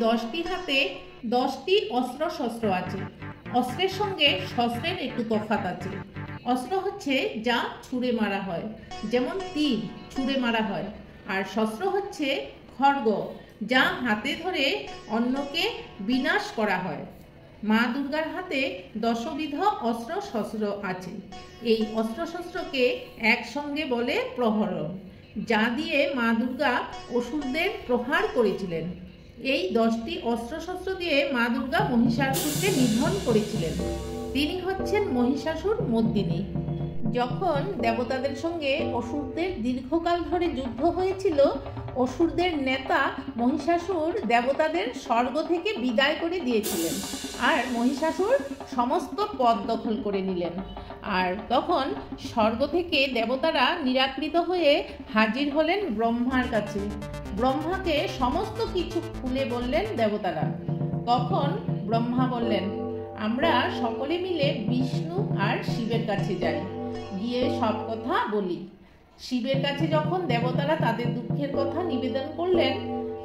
10টি হাতে 10টি অস্ত্র শস্ত্র আছে। অস্ত্রের সঙ্গে শস্ত্রের একটু তফাৎ আছে। অস্ত্র হচ্ছে যা ছুঁড়ে মারা হয়, যেমন তীর ছুঁড়ে মারা হয়, আর শস্ত্র হচ্ছে খড়গ, যা হাতে ধরে অন্যকে বিনাশ করা হয়। মা দুর্গার হাতে 10 বিধ অস্ত্র শস্ত্র আছে। এই অস্ত্রশস্ত্রকে একসঙ্গে বলে প্রহরণ, যা দিয়ে মা দুর্গা অসুরদের প্রহার করেছিলেন। এই 10টি অস্ত্রশস্ত্র দিয়ে মা দুর্গা মহিষাসুরকে নিধন করেছিলেন। তিনি হচ্ছেন মহিষাসুর মর্দিনী। যখন দেবতাদের সঙ্গে অসুরদের দীর্ঘকাল ধরে যুদ্ধ হয়েছিল, অসুরদের নেতা মহিষাসুর দেবতাদের স্বর্গ থেকে বিদায় করে দিয়েছিলেন, আর মহিষাসুর সমস্ত পদ দখল করে নিলেন। আর তখন স্বর্গ থেকে দেবতারা নিরাকৃত হয়ে হাজির হলেন ব্রহ্মার কাছে। ব্রহ্মাকে সমস্ত কিছু খুলে বললেন দেবতারা। তখন ব্রহ্মা বললেন, আমরা সকলে মিলে বিষ্ণু আর শিবের কাছে যাই, গিয়ে সব কথা বলি। শিবের কাছে যখন দেবতারা তাদের দুঃখের কথা নিবেদন করলেন,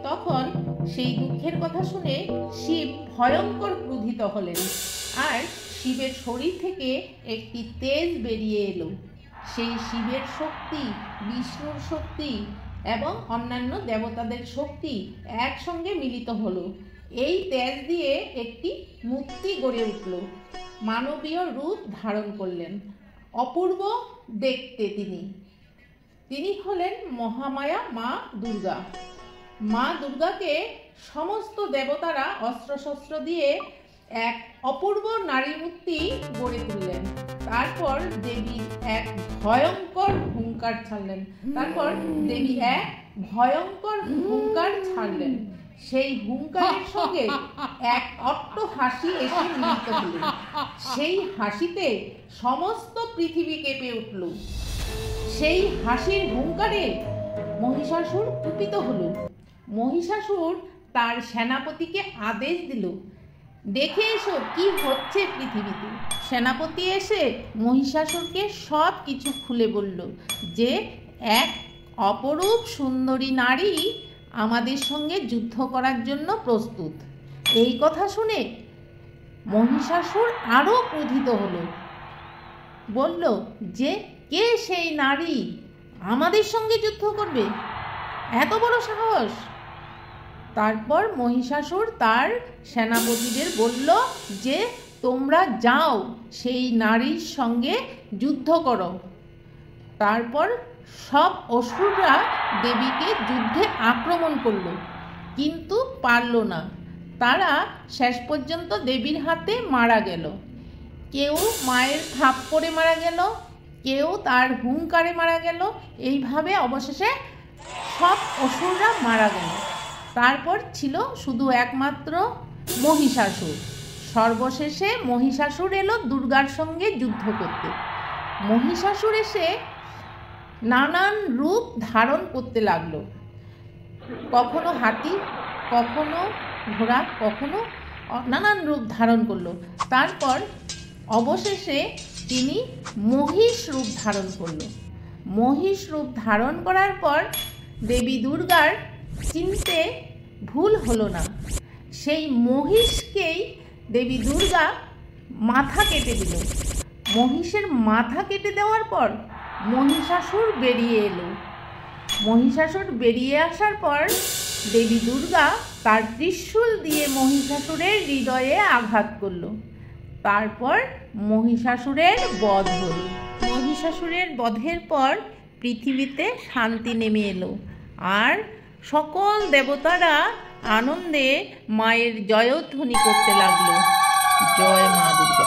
তখন সেই দুঃখের কথা শুনে শিব ভয়ঙ্কর ক্রোধিত হলেন, আর শিবের শরীর থেকে একটি তেজ বেরিয়ে এলো। সেই শিবের শক্তি, বিষ্ণুর শক্তি এবং অন্যান্য দেবতাদের শক্তি একসঙ্গে মিলিত হলো। এই তেজ দিয়ে একটি মূর্তি গড়ে উঠল। মানবীয় রূপ ধারণ করলেন। অপূর্ব দেখতে তিনি হলেন মহামায়া মা দুর্গা। মা দুর্গাকে সমস্ত দেবতারা অস্ত্রশস্ত্র দিয়ে এক অপূর্ব নারী মূর্তি গড়ে তুললেন। তারপর দেবী এক ভয়ঙ্কর হুঙ্কার ছাড়লেন। সেই হুঙ্কারের সঙ্গে এক অট্ট হাসি এসে মিলিত হল। সেই হাসিতে সমস্ত পৃথিবী কেঁপে উঠল। সেই হাসির হুঙ্কারে মহিষাসুর কুপিত হল। মহিষাসুর তার সেনাপতিকে আদেশ দিল, দেখে এসো কি হচ্ছে পৃথিবীতে। সেনাপতি এসে মহিষাসুরকে সব কিছু খুলে বলল যে এক অপরূপ সুন্দরী নারী আমাদের সঙ্গে যুদ্ধ করার জন্য প্রস্তুত। এই কথা শুনে মহিষাসুর আরো ক্রোধিত হলো, বলল যে কে সেই নারী আমাদের সঙ্গে যুদ্ধ করবে, এত বড় সাহস। তারপর মহিষাসুর তার সেনাপতিদের বলল যে তোমরা যাও সেই নারীর সঙ্গে যুদ্ধ করো। তারপর সব অসুররা দেবীকে যুদ্ধে আক্রমণ করল, কিন্তু পারল না। তারা শেষ পর্যন্ত দেবীর হাতে মারা গেল। কেউ মায়ের থাপ্পড়ে মারা গেল, কেউ তার হুঙ্কারে মারা গেল। এইভাবে অবশেষে সব অসুররা মারা গেল। তারপর ছিল শুধু একমাত্র মহিষাসুর। সর্বশেষে মহিষাসুর এলো দুর্গার সঙ্গে যুদ্ধ করতে। মহিষাসুর এসে নানান রূপ ধারণ করতে লাগলো, কখনো হাতি, কখনো ঘোড়া, কখনো নানান রূপ ধারণ করলো। তারপর অবশেষে তিনি মহিষ রূপ ধারণ করলো। মহিষ রূপ ধারণ করার পর দেবী দুর্গার চিনতে ভুল হলো না। সেই মহিষকেই দেবী দুর্গা মাথা কেটে দিল। মহিষের মাথা কেটে দেওয়ার পর মহিষাসুর বেরিয়ে এলো। মহিষাসুর বেরিয়ে আসার পর দেবী দুর্গা তার ত্রিশূল দিয়ে মহিষাসুরের হৃদয়ে আঘাত করলো। তারপর মহিষাসুরের বধ হল। মহিষাসুরের বধের পর পৃথিবীতে শান্তি নেমে এলো, আর সকল দেবতারা আনন্দে মায়ের জয়ধ্বনি করতে লাগলো। জয় মা দুর্গা।